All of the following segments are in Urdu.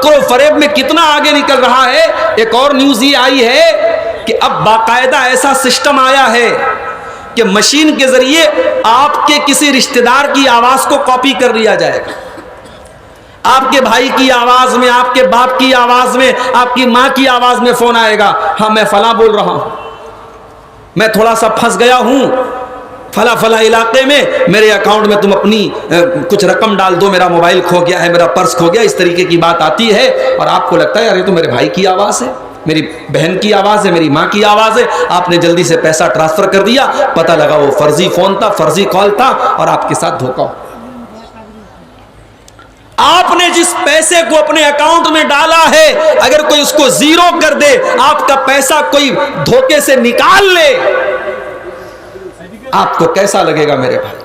مکر و فریب میں کتنا آگے نکل رہا ہے۔ ایک اور نیوز یہ آئی ہے کہ اب باقاعدہ ایسا سسٹم آیا ہے کہ مشین کے ذریعے آپ کے کسی رشتہ دار کی آواز کو کاپی کر لیا جائے گا۔ آپ کے بھائی کی آواز میں، آپ کے باپ کی آواز میں، آپ کی ماں کی آواز میں فون آئے گا، ہاں میں فلاں بول رہا ہوں، میں تھوڑا سا پھنس گیا ہوں فلاں فلاں علاقے میں، میرے اکاؤنٹ میں تم اپنی کچھ رقم ڈال دو، میرا موبائل کھو گیا ہے، میرا پرس کھو گیا، اس طریقے کی بات آتی ہے اور آپ کو لگتا ہے یار یہ تو میرے بھائی کی آواز ہے، میری بہن کی آواز ہے، میری ماں کی آواز ہے، آپ نے جلدی سے پیسہ ٹرانسفر کر دیا، پتہ لگا وہ فرضی فون تھا، فرضی کال تھا اور آپ کے ساتھ دھوکہ ہو۔ آپ نے جس پیسے کو اپنے اکاؤنٹ میں ڈالا ہے اگر کوئی اس کو زیرو کر دے، آپ کا پیسہ کوئی دھوکے سے نکال لے، آپ کو کیسا لگے گا میرے بھائی؟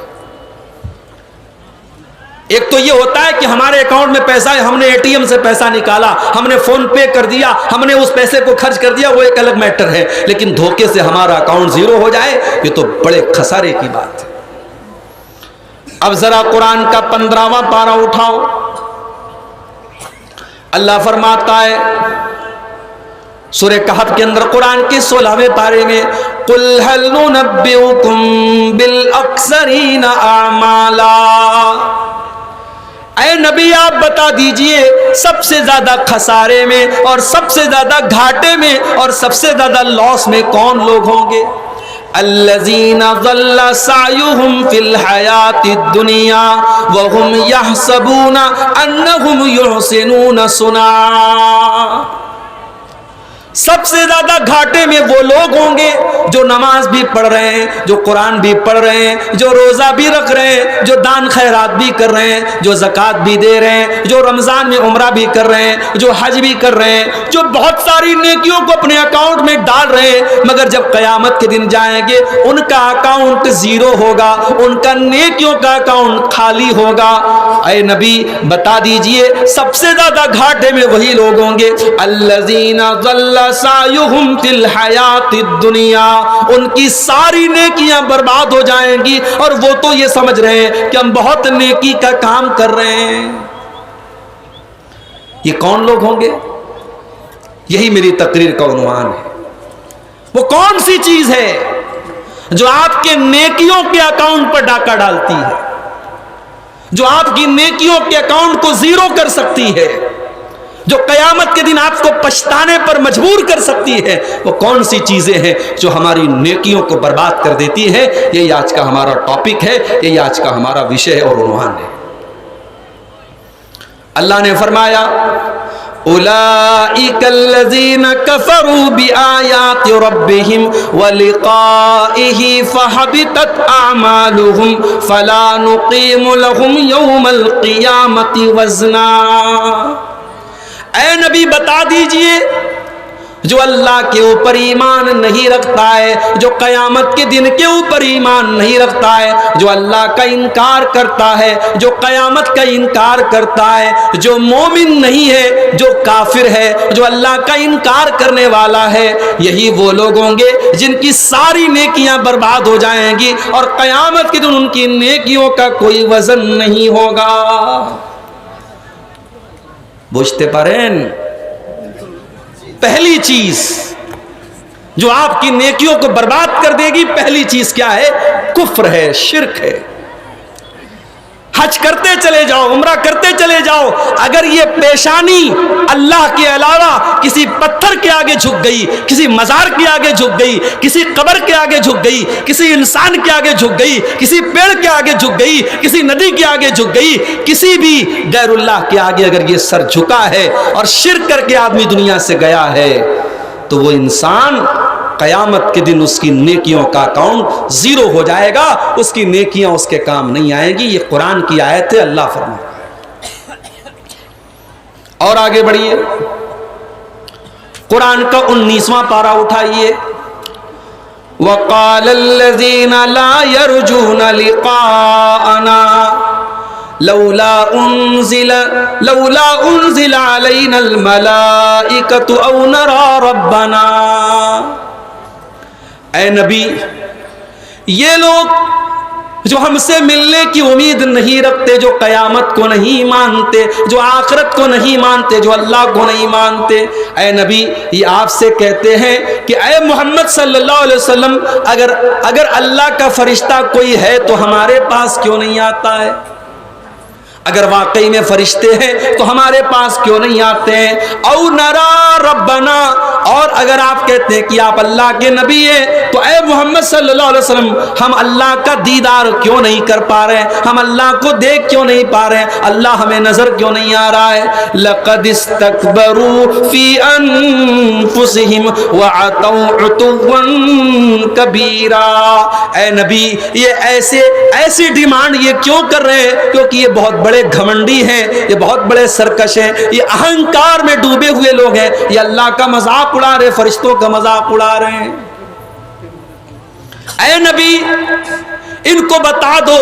ایک تو یہ ہوتا ہے کہ ہمارے اکاؤنٹ میں پیسہ ہے، ہم نے اے ٹی ایم سے پیسہ نکالا، ہم نے فون پے کر دیا، ہم نے اس پیسے کو خرچ کر دیا، وہ ایک الگ میٹر ہے، لیکن دھوکے سے ہمارا اکاؤنٹ زیرو ہو جائے یہ تو بڑے خسارے کی بات ہے۔ اب ذرا قرآن کا 15واں پارہ اٹھاؤ، اللہ فرماتا ہے سورہ کہف کے اندر قرآن کے 16ویں پارے میں، قُلْ هَلْ نُنَبِّئُكُمْ بِالْأَخْسَرِينَ أَعْمَالًا، اے نبی آپ بتا دیجئے سب سے زیادہ خسارے میں اور سب سے زیادہ گھاٹے میں اور سب سے زیادہ لاس میں کون لوگ ہوں گے؟ الذین ضل سعیہم فی الحیات الدنیا وہم یحسبون انہم یحسنون صنعا، سب سے زیادہ گھاٹے میں وہ لوگ ہوں گے جو نماز بھی پڑھ رہے ہیں، جو قرآن بھی پڑھ رہے ہیں، جو روزہ بھی رکھ رہے ہیں، جو دان خیرات بھی کر رہے ہیں، جو زکوٰۃ بھی دے رہے ہیں، جو رمضان میں عمرہ بھی کر رہے ہیں، جو حج بھی کر رہے ہیں، جو بہت ساری نیکیوں کو اپنے اکاؤنٹ میں ڈال رہے ہیں، مگر جب قیامت کے دن جائیں گے ان کا اکاؤنٹ زیرو ہوگا، ان کا نیکیوں کا اکاؤنٹ خالی ہوگا۔ اے نبی بتا دیجئے سب سے زیادہ گھاٹے میں وہی لوگ ہوں گے الذین ضل سعیہم فی الحیات الدنیا، ان کی ساری نیکیاں برباد ہو جائیں گی اور وہ تو یہ سمجھ رہے ہیں کہ ہم بہت نیکی کا کام کر رہے ہیں۔ یہ کون لوگ ہوں گے؟ یہی میری تقریر کا عنوان ہے۔ وہ کون سی چیز ہے جو آپ کے نیکیوں کے اکاؤنٹ پر ڈاکہ ڈالتی ہے، جو آپ کی نیکیوں کے اکاؤنٹ کو زیرو کر سکتی ہے، جو قیامت کے دن آپ کو پچھتانے پر مجبور کر سکتی ہے؟ وہ کون سی چیزیں ہیں جو ہماری نیکیوں کو برباد کر دیتی ہیں؟ یہی آج کا ہمارا ٹاپک ہے، یہی آج کا ہمارا وشے اور عنوان ہے۔ اللہ نے فرمایا اولئک الذین کفروا بآیات ربہم ولقائہ فحبطت اعمالہم فلا نقیم لہم یوم القیامۃ وزنا، اے نبی بتا دیجئے جو اللہ کے اوپر ایمان نہیں رکھتا ہے، جو قیامت کے دن کے اوپر ایمان نہیں رکھتا ہے، جو اللہ کا انکار کرتا ہے، جو قیامت کا انکار کرتا ہے، جو مومن نہیں ہے، جو کافر ہے، جو اللہ کا انکار کرنے والا ہے، یہی وہ لوگ ہوں گے جن کی ساری نیکیاں برباد ہو جائیں گی اور قیامت کے دن ان کی نیکیوں کا کوئی وزن نہیں ہوگا۔ بوجھتے پارین، پہلی چیز جو آپ کی نیکیوں کو برباد کر دے گی، پہلی چیز کیا ہے؟ کفر ہے، شرک ہے۔ حج کرتے چلے جاؤ، عمرہ کرتے چلے جاؤ، اگر یہ پیشانی اللہ کے علاوہ کسی پتھر کے آگے جھک گئی، کسی مزار کے آگے جھک گئی، کسی قبر کے آگے جھک گئی، کسی انسان کے آگے جھک گئی، کسی پیڑ کے آگے جھک گئی، کسی ندی کے آگے جھک گئی، کسی بھی غیر اللہ کے آگے اگر یہ سر جھکا ہے اور شرک کر کے آدمی دنیا سے گیا ہے تو وہ انسان قیامت کے دن اس کی نیکیوں کا اکاؤنٹ زیرو ہو جائے گا، اس کی نیکیاں اس کے کام نہیں آئیں گی۔ یہ قرآن کی آیت ہے، اللہ فرماتا ہے۔ اور آگے بڑھیے، قرآن کا 19واں پارہ اٹھائیے، وَقَالَ الَّذِينَ لَا يَرْجُونَ لِقَاءَنَا لولا انزل علینا الملائکۃ او نری ربنا، اے نبی یہ لوگ جو ہم سے ملنے کی امید نہیں رکھتے، جو قیامت کو نہیں مانتے، جو آخرت کو نہیں مانتے، جو اللہ کو نہیں مانتے. اے نبی، یہ آپ سے کہتے ہیں کہ اے محمد صلی اللہ علیہ وسلم، اگر اللہ کا فرشتہ کوئی ہے تو ہمارے پاس کیوں نہیں آتا ہے؟ اگر واقعی میں فرشتے ہیں تو ہمارے پاس کیوں نہیں آتے ہیں؟ او نرا ربنا، اور اگر آپ کہتے ہیں کہ آپ اللہ کے نبی ہیں تو اے محمد صلی اللہ علیہ وسلم، ہم اللہ کا دیدار کیوں نہیں کر پا رہے ہیں؟ ہم اللہ کو دیکھ کیوں نہیں پا رہے ہیں؟ اللہ ہمیں نظر کیوں نہیں آ رہا ہے؟ لقد استكبروا فی انفسهم وعتوا عتوا کبیرا. اے نبی، یہ ایسی ڈیمانڈ یہ کیوں کر رہے ہیں؟ کیونکہ یہ بہت بڑے گھمنڈی ہیں، یہ بہت بڑے سرکش ہیں، یہ اہنکار میں ڈوبے ہوئے لوگ ہیں، یہ اللہ کا مذاق اڑا رہے، فرشتوں کا مذاق اڑا رہے ہیں. اے نبی، ان کو بتا دو،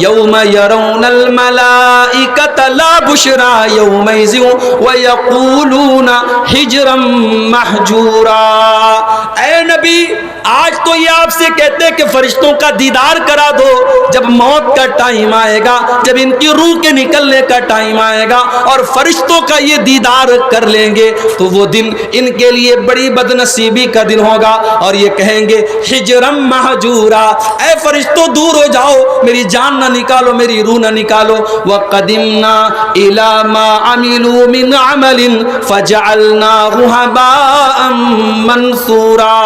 یوم یرون الملائکۃ لا بشری یومئذ ویقولون حجرا محجورا. اے نبی، آج تو یہ آپ سے کہتے ہیں کہ فرشتوں کا دیدار کرا دو. جب موت کا ٹائم آئے گا، جب ان کی روح کے نکلنے کا ٹائم آئے گا اور فرشتوں کا یہ دیدار کر لیں گے تو وہ دن ان کے لیے بڑی بدنصیبی کا دن ہوگا، اور یہ کہیں گے حجرا محجورا، اے فرشتوں دور ہو جاؤ، میری جان نہ نکالو، میری روح نہ نکالو. وقدمنا الی ما عملوا من عمل فجعلناہ ہباء منثورا.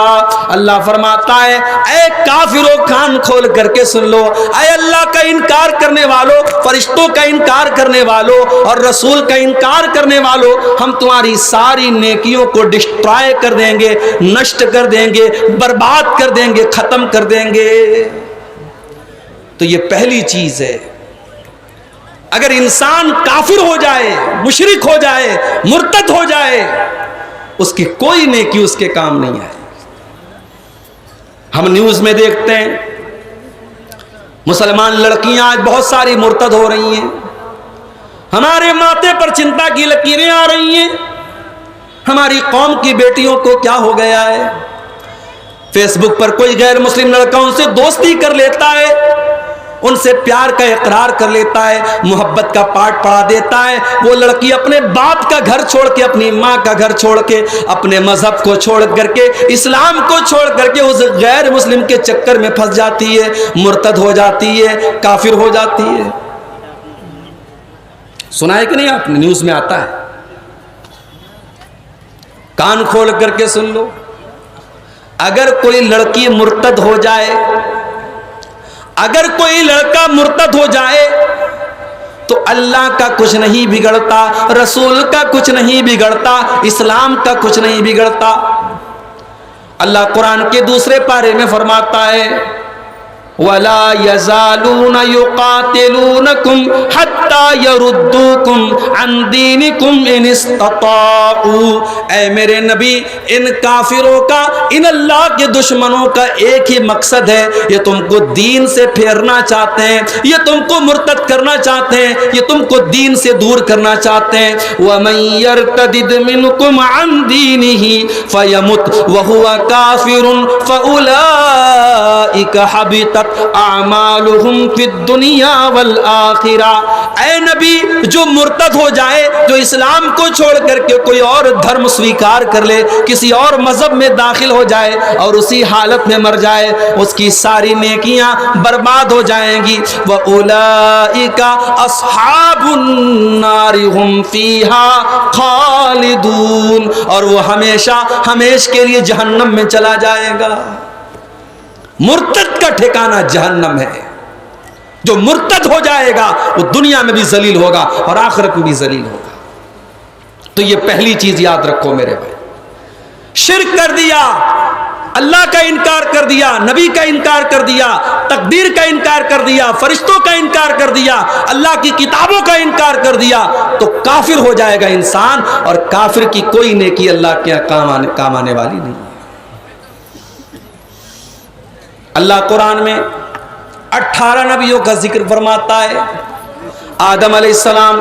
اللہ فرماتا ہے، اے کافروں کان کھول کر کے سن لو، اے اللہ کا انکار کرنے والوں، فرشتوں کا انکار کرنے والوں اور رسول کا انکار کرنے والوں، ہم تمہاری ساری نیکیوں کو ڈسٹرائے کر دیں گے، نشٹ کر دیں گے، برباد کر دیں گے، ختم کر دیں گے. تو یہ پہلی چیز ہے. اگر انسان کافر ہو جائے، مشرک ہو جائے، مرتد ہو جائے، اس کی کوئی نیکی اس کے کام نہیں آئے. ہم نیوز میں دیکھتے ہیں مسلمان لڑکیاں آج بہت ساری مرتد ہو رہی ہیں، ہمارے ماتھے پر چنتا کی لکیریں آ رہی ہیں. ہماری قوم کی بیٹیوں کو کیا ہو گیا ہے؟ فیس بک پر کوئی غیر مسلم لڑکا ان سے دوستی کر لیتا ہے، ان سے پیار کا اقرار کر لیتا ہے، محبت کا پاٹ پڑھا دیتا ہے. وہ لڑکی اپنے باپ کا گھر چھوڑ کے، اپنی ماں کا گھر چھوڑ کے، اپنے مذہب کو چھوڑ کر کے، اسلام کو چھوڑ کر کے اس غیر مسلم کے چکر میں پھنس جاتی ہے، مرتد ہو جاتی ہے، کافر ہو جاتی ہے. سنا ہے کہ نہیں آپ نے؟ نیوز میں آتا ہے. کان کھول کر کے سن لو، اگر کوئی لڑکی مرتد ہو جائے، اگر کوئی لڑکا مرتد ہو جائے تو اللہ کا کچھ نہیں بگڑتا، رسول کا کچھ نہیں بگڑتا، اسلام کا کچھ نہیں بگڑتا. اللہ قرآن کے دوسرے پارے میں فرماتا ہے وَلَا يَزَالُونَ يُقَاتِلُونَكُمْ حَتَّى يَرُدُّوكُمْ عَنْ دِينِكُمْ إِنِ اسْتَطَاعُوا. اے میرے نبی، ان کافروں کا، ان اللہ کے دشمنوں کا ایک ہی مقصد ہے، یہ تم کو دین سے پھیرنا چاہتے ہیں، یہ تم کو مرتد کرنا چاہتے ہیں، یہ تم کو دین سے دور کرنا چاہتے ہیں. وَمَنْ يَرْتَدِدْ مِنْكُمْ عَنْ دِينِهِ فَيَمُتْ وَهُوَ كَافِرٌ فَأُولَئِكَ حَبِطَتْ اعمالہم فی الدنیا والآخرہ. اے نبی، جو مرتد ہو جائے، جو اسلام کو چھوڑ کر کے کوئی اور دھرم سویکار کر لے، کسی اور مذہب میں داخل ہو جائے اور اسی حالت میں مر جائے، اس کی ساری نیکیاں برباد ہو جائیں گی. وَأُولَئِكَ أَصْحَابُ النَّارِ هُمْ فِيهَا خَالِدُونَ. اور وہ ہمیشہ کے لیے جہنم میں چلا جائے گا. مرتد کا ٹھکانہ جہنم ہے. جو مرتد ہو جائے گا وہ دنیا میں بھی ذلیل ہوگا اور آخرت میں بھی ذلیل ہوگا. تو یہ پہلی چیز یاد رکھو میرے بھائی. شرک کر دیا، اللہ کا انکار کر دیا، نبی کا انکار کر دیا، تقدیر کا انکار کر دیا، فرشتوں کا انکار کر دیا، اللہ کی کتابوں کا انکار کر دیا تو کافر ہو جائے گا انسان. اور کافر کی کوئی نیکی اللہ کے کام آنے والی نہیں. اللہ قرآن میں 18 نبیوں کا ذکر فرماتا ہے. آدم علیہ السلام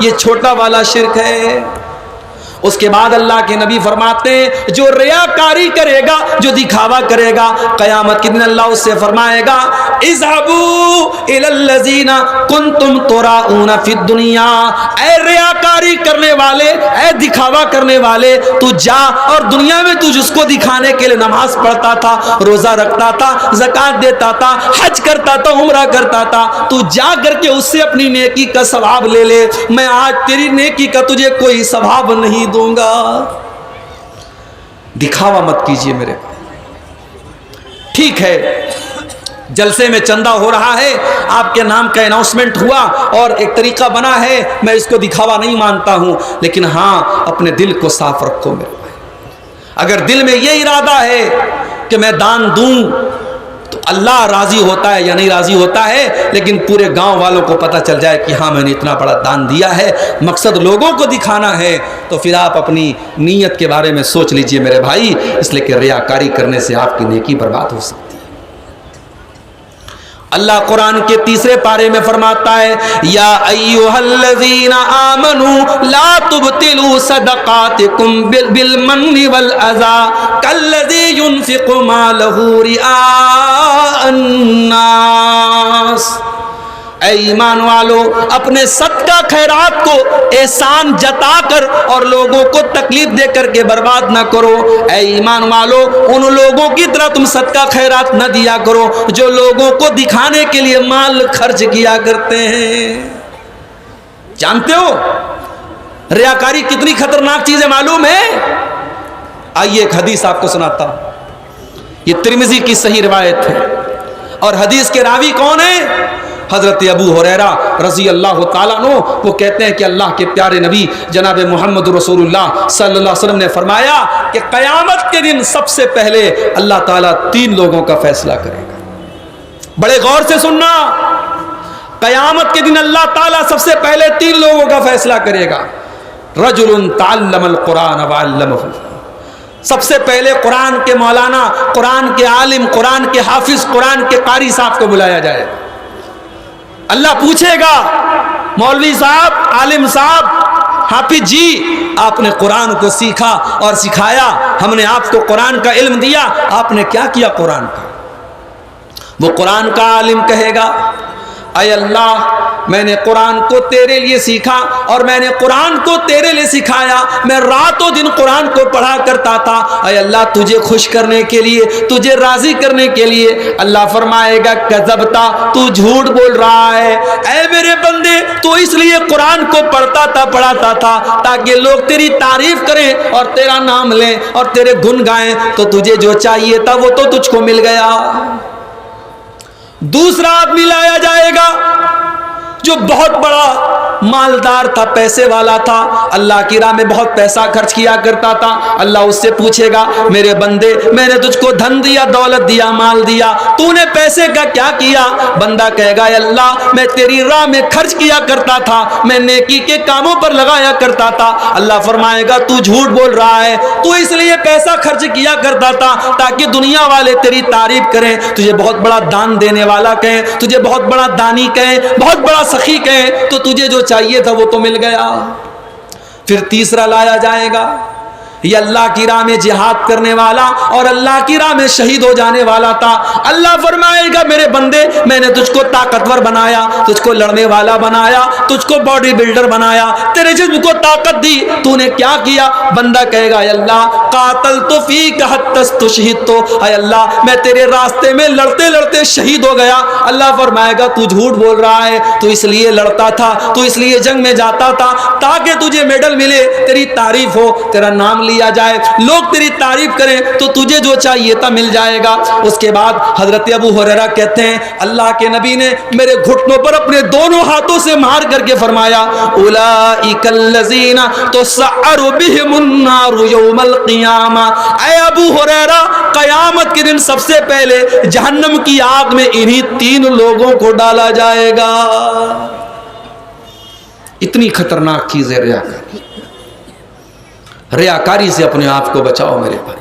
یہ چھوٹا والا شرک ہے۔ اس کے بعد اللہ کے نبی فرماتے ہیں جو ریاکاری کرے گا، جو دکھاوا کرے گا، قیامت کے دن اللہ اس سے فرمائے گا اذهبوا الى الذين كنتم تراؤون في الدنيا، اے ریاکاری کرنے والے، اے دکھاوا کرنے والے، تو جا اور دنیا میں تو جس کو دکھانے کے لیے نماز پڑھتا تھا، روزہ رکھتا تھا، زکات دیتا تھا، حج کرتا تھا، عمرہ کرتا تھا، تو جا کر کے اس سے اپنی نیکی کا ثواب لے لے، میں آج تیری نیکی کا تجھے کوئی ثواب نہیں دوں گا۔ دکھاوا مت کیجئے میرے بھائی۔ ٹھیک ہے جلسے میں چندہ ہو رہا ہے، آپ کے نام کا اناؤنسمنٹ ہوا اور ایک طریقہ بنا ہے، میں اس کو دکھاوا نہیں مانتا ہوں، لیکن ہاں اپنے دل کو صاف رکھو میرے بھائی۔ اگر دل میں یہ ارادہ ہے کہ میں دان دوں تو اللہ راضی ہوتا ہے یا نہیں راضی ہوتا ہے، لیکن پورے گاؤں والوں کو پتہ چل جائے کہ ہاں میں نے اتنا بڑا دان دیا ہے، مقصد لوگوں کو دکھانا ہے، تو پھر آپ اپنی نیت کے بارے میں سوچ لیجئے میرے بھائی، اس لیے کہ ریاکاری کرنے سے آپ کی نیکی برباد ہو سکتی ہے۔ اللہ قرآن کے تیسرے پارے میں فرماتا ہے یا ایھا الذین آمنوا لا تبطلوا صدقاتکم بالمن والاذی کالذی ينفق مالہ رئاء الناس، اے ایمان والو اپنے صدقہ خیرات کو احسان جتا کر اور لوگوں کو تکلیف دے کر کے برباد نہ کرو۔ اے ایمان والو ان لوگوں کی طرح تم صدقہ خیرات نہ دیا کرو جو لوگوں کو دکھانے کے لیے مال خرچ کیا کرتے ہیں۔ جانتے ہو ریاکاری کتنی خطرناک چیز ہے معلوم ہے؟ آئیے ایک حدیث آپ کو سناتا ہوں، یہ ترمذی کی صحیح روایت ہے، اور حدیث کے راوی کون ہیں؟ حضرت ابو ہریرہ رضی اللہ تعالیٰ عنہ۔ وہ کہتے ہیں کہ اللہ کے پیارے نبی جناب محمد رسول اللہ صلی اللہ علیہ وسلم نے فرمایا کہ قیامت کے دن سب سے پہلے اللہ تعالیٰ 3 لوگوں کا فیصلہ کرے گا۔ بڑے غور سے سننا، قیامت کے دن اللہ تعالیٰ سب سے پہلے 3 لوگوں کا فیصلہ کرے گا۔ رجل تعلم القرآن وعلمہ، سب سے پہلے قرآن کے مولانا، قرآن کے عالم، قرآن کے حافظ، قرآن کے قاری صاحب کو بلایا جائے۔ اللہ پوچھے گا مولوی صاحب، عالم صاحب، حافظ جی آپ نے قرآن کو سیکھا اور سکھایا، ہم نے آپ کو قرآن کا علم دیا، آپ نے کیا کیا قرآن کا؟ وہ قرآن کا عالم کہے گا اے اللہ میں نے قرآن کو تیرے لیے سیکھا اور میں نے قرآن کو تیرے لیے سکھایا، میں رات و دن قرآن کو پڑھا کرتا تھا، اے اللہ تجھے خوش کرنے کے لیے، تجھے راضی کرنے کے لیے۔ اللہ فرمائے گا کذبتا، تو جھوٹ بول رہا ہے، اے میرے بندے تو اس لیے قرآن کو پڑھتا تھا، پڑھاتا تھا تاکہ لوگ تیری تعریف کریں اور تیرا نام لیں اور تیرے گن گائیں، تو تجھے جو چاہیے تھا وہ تو تجھ کو مل گیا۔ دوسرا آدمی لایا جائے گا جو بہت بڑا مالدار تھا، پیسے والا تھا، اللہ کی راہ میں بہت پیسہ خرچ کیا کرتا تھا۔ اللہ اس سے پوچھے گا میرے بندے میں نے تجھ کو دھن دیا، دولت دیا، مال دیا، تو نے پیسے کا کیا کیا؟ بندہ کہے گا اللہ میں تیری راہ میں خرچ کیا کرتا تھا، میں نیکی کے کاموں پر لگایا کرتا تھا۔ اللہ فرمائے گا تو جھوٹ بول رہا ہے، تو اس لیے پیسہ خرچ کیا کرتا تھا تاکہ دنیا والے تیری تعریف کریں، تجھے بہت بڑا دان دینے والا کہیں، تجھے بہت بڑا دانی کہیں، بہت بڑا سخی کہیں، تو تجھے جو چاہیے تھا وہ تو مل گیا۔ پھر تیسرا لایا جائے گا، یہ اللہ کی راہ میں جہاد کرنے والا اور اللہ کی راہ میں شہید ہو جانے والا تھا۔ اللہ فرمائے گا میرے بندے میں نے تجھ کو طاقتور بنایا، تجھ کو لڑنے والا بنایا، تجھ کو باڈی بلڈر بنایا، تیرے جسم کو طاقت دی، تو نے کیا کیا؟ بندہ کہے گا اے اللہ قاتلت فیک حتی استشہدت، اے اللہ میں تیرے راستے میں لڑتے لڑتے شہید ہو گیا۔ اللہ فرمائے گا تو جھوٹ بول رہا ہے، تو اس لیے لڑتا تھا، تو اس لیے جنگ میں جاتا تھا تاکہ تجھے میڈل ملے، تیری تعریف ہو، تیرا نام لیا جائے، لوگ تیری تعریف کریں، تو تجھے جو چاہیے تھا مل جائے گا۔ اس کے بعد حضرت ابو ہریرہ کہتے ہیں اللہ کے نبی نے میرے گھٹنوں پر اپنے دونوں ہاتھوں سے مار کر کے فرمایا اولئک الذین تسعر بہم النار یوم القیامہ، اے ابو ہریرہ قیامت کے دن سب سے پہلے جہنم کی آگ میں انہی 3 لوگوں کو ڈالا جائے گا۔ اتنی خطرناک چیز ہے ریاکاری۔ ریاکاری سے اپنے آپ کو بچاؤ میرے بھائی۔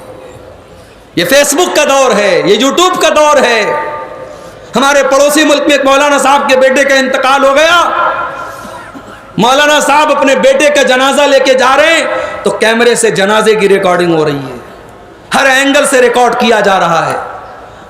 یہ فیس بک کا دور ہے، یہ یوٹیوب کا دور ہے۔ ہمارے پڑوسی ملک میں ایک مولانا صاحب کے بیٹے کا انتقال ہو گیا، مولانا صاحب اپنے بیٹے کا جنازہ لے کے جا رہے ہیں تو کیمرے سے جنازے کی ریکارڈنگ ہو رہی ہے، ہر اینگل سے ریکارڈ کیا جا رہا ہے۔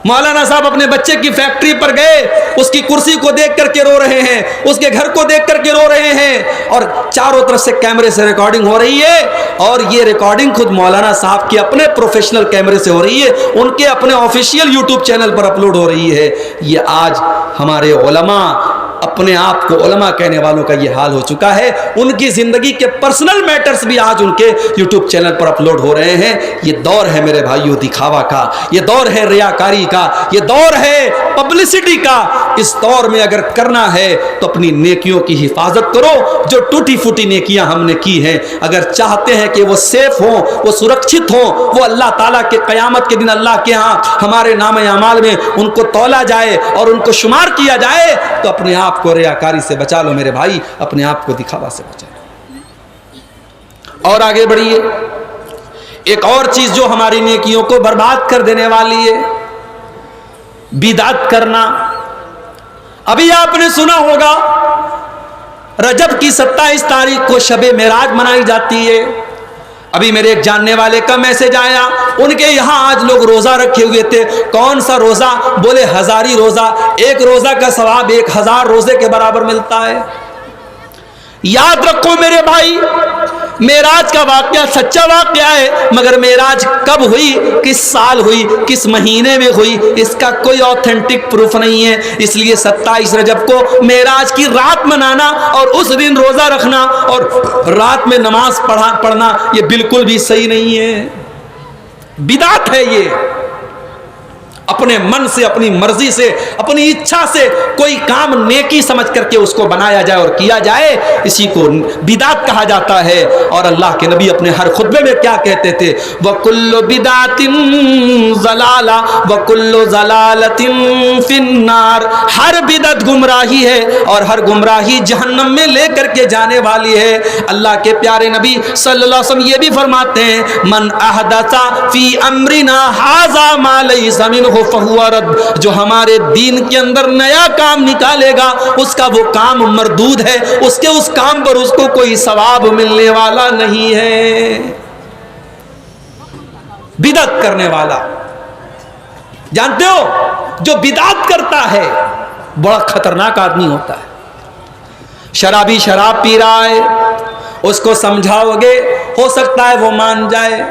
مولانا صاحب اپنے بچے کی فیکٹری پر گئے، اس کی کرسی کو دیکھ کر کے رو رہے ہیں، اس کے گھر کو دیکھ کر کے رو رہے ہیں، اور چاروں طرف سے کیمرے سے ریکارڈنگ ہو رہی ہے، اور یہ ریکارڈنگ خود مولانا صاحب کے اپنے پروفیشنل کیمرے سے ہو رہی ہے، ان کے اپنے آفیشیل یوٹیوب چینل پر اپلوڈ ہو رہی ہے۔ یہ آج ہمارے علماء، اپنے آپ کو علماء کہنے والوں کا یہ حال ہو چکا ہے، ان کی زندگی کے پرسنل میٹرز بھی آج ان کے یوٹیوب چینل پر اپلوڈ ہو رہے ہیں۔ یہ دور ہے میرے بھائیوں دکھاوا کا، یہ دور ہے ریاکاری کا، یہ دور ہے پبلسٹی کا۔ اس دور میں اگر کرنا ہے تو اپنی نیکیوں کی حفاظت کرو، جو ٹوٹی پھوٹی نیکیاں ہم نے کی ہیں، اگر چاہتے ہیں کہ وہ سیف ہوں، وہ سرکشت ہوں، وہ اللہ تعالیٰ کے قیامت کے دن اللہ کے ہاں ہمارے نام اعمال میں ان کو تولا جائے اور ان کو شمار کیا جائے، تو اپنے آپ کو ریاکاری سے بچا لو میرے بھائی، اپنے آپ کو دکھاوا سے بچا لو۔ اور آگے بڑھیے، ایک اور چیز جو ہماری نیکیوں کو برباد کر دینے والی ہے، بدعت کرنا۔ ابھی آپ نے سنا ہوگا رجب کی 27 تاریخ کو شب معراج منائی جاتی ہے۔ ابھی میرے ایک جاننے والے کا میسج آیا، ان کے یہاں آج لوگ روزہ رکھے ہوئے تھے۔ کون سا روزہ؟ بولے ہزاری روزہ، ایک روزہ کا ثواب 1000 روزے کے برابر ملتا ہے۔ یاد رکھو میرے بھائی، معراج کا واقعہ سچا واقعہ ہے، مگر معراج کب ہوئی، کس سال ہوئی، کس مہینے میں ہوئی، اس کا کوئی آتھینٹک پروف نہیں ہے۔ اس لیے 27 رجب کو معراج کی رات منانا اور اس دن روزہ رکھنا اور رات میں نماز پڑھنا یہ بالکل بھی صحیح نہیں ہے، بدعت ہے یہ۔ اپنے من سے، اپنی مرضی سے، اپنی اچھا سے کوئی کام نیکی سمجھ کر کے اس کو بنایا جائے اور کیا جائے، اسی کو بدعت کہا جاتا ہے۔ اور اللہ کے نبی اپنے ہر خطبے میں کیا کہتے تھے؟ وَكُلُّ بِدْعَةٍ ضَلَالَةٍ وَكُلُّ ضَلَالَةٍ فِي النَّارِ، ہر بدعت گمراہی ہے اور ہر گمراہی جہنم میں لے کر کے جانے والی ہے۔ اللہ کے پیارے نبی صلی اللہ علیہ وسلم یہ بھی فرماتے ہیں، من احدث فی امرنا ھذا ما لیس منہ فہو رد، جو ہمارے دین کے اندر نیا کام نکالے گا اس کا وہ کام مردود ہے، اس کے اس کام پر اس کو کوئی ثواب ملنے والا نہیں ہے۔ بدعت کرنے والا، جانتے ہو جو بدعت کرتا ہے بڑا خطرناک آدمی ہوتا ہے۔ شرابی شراب پی رہا ہے، اس کو سمجھاؤ گے ہو سکتا ہے وہ مان جائے۔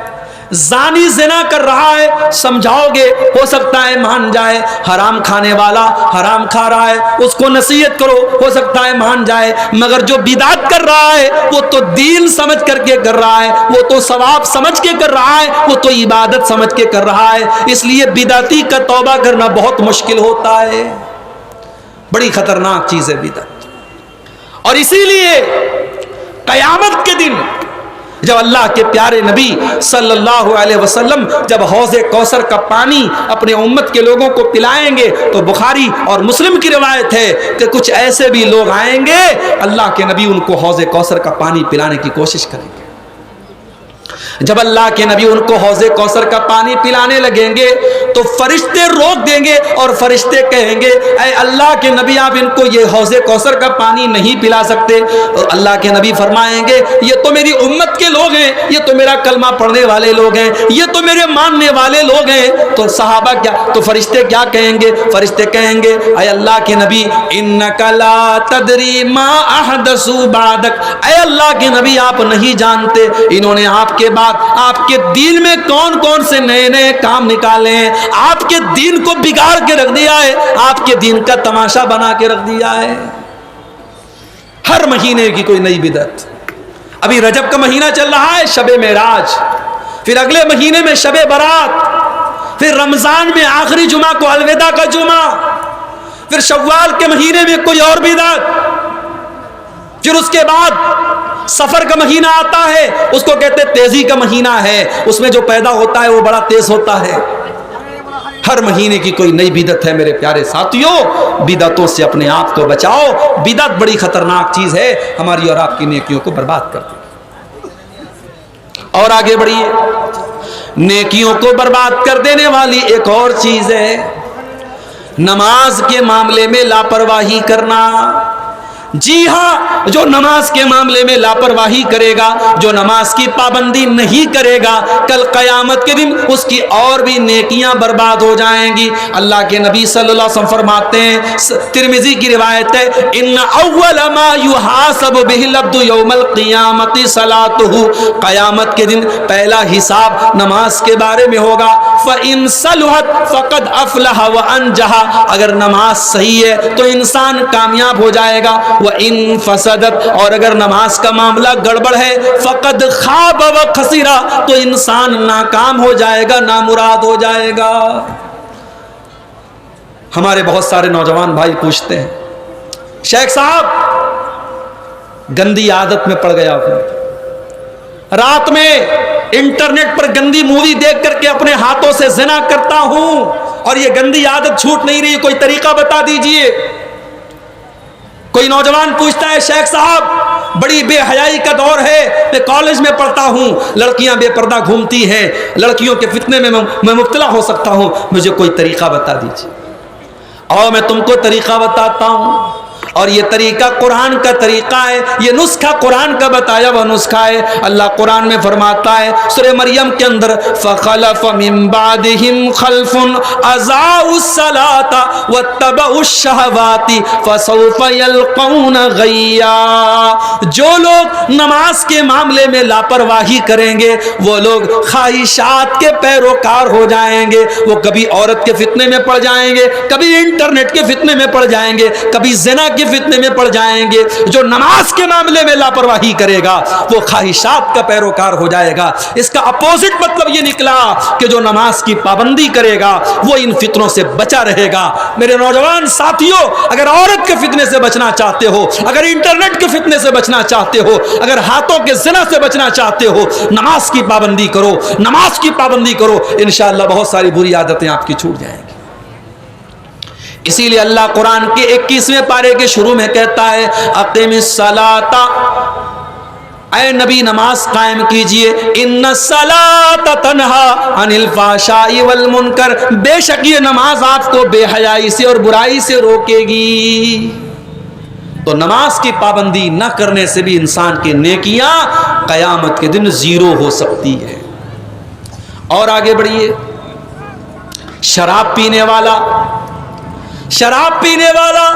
زانی زنا کر رہا ہے، سمجھاؤ گے ہو سکتا ہے مان جائے۔ حرام کھانے والا حرام کھا رہا ہے، اس کو نصیحت کرو ہو سکتا ہے مان جائے۔ مگر جو بدعت کر رہا ہے وہ تو دین سمجھ کر کے کر رہا ہے، وہ تو ثواب سمجھ کے کر رہا ہے، وہ تو عبادت سمجھ کے کر رہا ہے۔ اس لیے بدعتی کا توبہ کرنا بہت مشکل ہوتا ہے، بڑی خطرناک چیز ہے بدعت۔ اور اسی لیے قیامت کے دن جب اللہ کے پیارے نبی صلی اللہ علیہ وسلم جب حوض کوثر کا پانی اپنے امت کے لوگوں کو پلائیں گے، تو بخاری اور مسلم کی روایت ہے کہ کچھ ایسے بھی لوگ آئیں گے، اللہ کے نبی ان کو حوض کوثر کا پانی پلانے کی کوشش کریں گے۔ جب اللہ کے نبی ان کو حوض کوثر کا پانی پلانے لگیں گے تو فرشتے روک دیں گے اور فرشتے کہیں گے اے اللہ کے نبی آپ ان کو یہ حوض کوثر کا پانی نہیں پلا سکتے۔ اور اللہ کے نبی فرمائیں گے یہ تو میری امت کے لوگ ہیں، یہ تو میرا کلمہ پڑھنے والے لوگ ہیں، یہ تو میرے ماننے والے لوگ ہیں۔ تو صحابہ کیا، تو فرشتے کیا کہیں گے؟ فرشتے کہیں گے اے اللہ کے نبی انک لا تدری ما احدثوا بعدک، اے اللہ کے نبی آپ نہیں جانتے انہوں نے آپ کے بعد آپ کے دین میں کون کون سے نئے نئے کام نکالے ہیں، آپ کے دین کو بگاڑ کے رکھ دیا ہے، آپ کے دین کا تماشا بنا کے رکھ دیا ہے۔ ہر مہینے کی کوئی نئی بدعت۔ ابھی رجب کا مہینہ چل رہا ہے، شب معراج، پھر اگلے مہینے میں شب برات، پھر رمضان میں آخری جمعہ کو الوداع کا جمعہ، پھر شوال کے مہینے میں کوئی اور بدعت، پھر اس کے بعد سفر کا مہینہ آتا ہے، اس کو کہتے تیزی کا مہینہ ہے، اس میں جو پیدا ہوتا ہے وہ بڑا تیز ہوتا ہے۔ ہر مہینے کی کوئی نئی بدعت ہے میرے پیارے ساتھیوں، بدعتوں سے اپنے آپ کو بچاؤ۔ بدعت بڑی خطرناک چیز ہے، ہماری اور آپ کی نیکیوں کو برباد کرتی ہے۔ اور آگے بڑھیے، نیکیوں کو برباد کر دینے والی ایک اور چیز ہے نماز کے معاملے میں لاپرواہی کرنا۔ جی ہاں، جو نماز کے معاملے میں لاپرواہی کرے گا، جو نماز کی پابندی نہیں کرے گا، کل قیامت کے دن اس کی اور بھی نیکیاں برباد ہو جائیں گی۔ اللہ کے نبی صلی اللہ علیہ وسلم فرماتے ہیں، ترمذی کی روایت ہے، ان اول ما یحاسب بہ العبد یوم القیامت صلاۃہ، قیامت کے دن پہلا حساب نماز کے بارے میں ہوگا۔ فإن صلحت فقد افلح وانجح، اگر نماز صحیح ہے تو انسان کامیاب ہو جائے گا، وَإِن فَسَدَتْ، اور اگر نماز کا معاملہ گڑبڑ ہے، فَقَدْ خَابَ وَخَسِرَ، تو انسان ناکام ہو جائے گا، نامراد ہو جائے گا۔ ہمارے بہت سارے نوجوان بھائی پوچھتے ہیں، شیخ صاحب گندی عادت میں پڑ گیا ہوں، رات میں انٹرنیٹ پر گندی مووی دیکھ کر کے اپنے ہاتھوں سے زنا کرتا ہوں اور یہ گندی عادت چھوٹ نہیں رہی، کوئی طریقہ بتا دیجئے۔ کوئی نوجوان پوچھتا ہے، شیخ صاحب بڑی بے حیائی کا دور ہے، میں کالج میں پڑھتا ہوں، لڑکیاں بے پردہ گھومتی ہیں، لڑکیوں کے فتنے میں میں مبتلا ہو سکتا ہوں، مجھے کوئی طریقہ بتا دیجیے۔ اور میں تم کو طریقہ بتاتا ہوں، اور یہ طریقہ قرآن کا طریقہ ہے، یہ نسخہ قرآن کا بتایا وہ نسخہ ہے۔ اللہ قرآن میں فرماتا ہے سورہ مریم کے اندر، فَخَلَفَ مِن بَعْدِهِمْ خَلْفٌ أَضَاعُوا الصَّلَاةَ وَاتَّبَعُوا الشَّهَوَاتِ فَسَوْفَ يَلْقَوْنَ غَيًّا، جو لوگ نماز کے معاملے میں لاپرواہی کریں گے وہ لوگ خواہشات کے پیروکار ہو جائیں گے، وہ کبھی عورت کے فتنے میں پڑ جائیں گے، کبھی انٹرنیٹ کے فتنے میں پڑ جائیں گے، کبھی زنا کے فتنے میں پڑ جائیں گے۔ جو نماز کے معاملے میں لاپرواہی کرے گا وہ خواہشات کا پیروکار ہو جائے گا۔ اس کا اپوزٹ مطلب یہ نکلا کہ جو نماز کی پابندی کرے گا وہ ان فتنوں سے بچا رہے گا۔ میرے نوجوان ساتھیوں، اگر عورت کے فتنے سے بچنا چاہتے ہو، اگر انٹرنیٹ کے فتنے سے بچنا چاہتے ہو، اگر ہاتھوں کے زنا سے بچنا چاہتے ہو، نماز کی پابندی کرو، نماز کی پابندی کرو، انشاءاللہ بہت ساری بری عادتیں آپ کی چھوٹ جائیں گی۔ اسی لیے اللہ قرآن کے 21ویں پارے کے شروع میں کہتا ہے، اقیم الصلاۃ، اے نبی نماز قائم کیجئے، ان الصلاۃ تنہا عن الفحشاء والمنکر، بے شک یہ نماز آپ کو بے حیائی سے اور برائی سے روکے گی۔ تو نماز کی پابندی نہ کرنے سے بھی انسان کی نیکیاں قیامت کے دن زیرو ہو سکتی ہے۔ اور آگے بڑھیے، شراب پینے والا، شراب پینے والا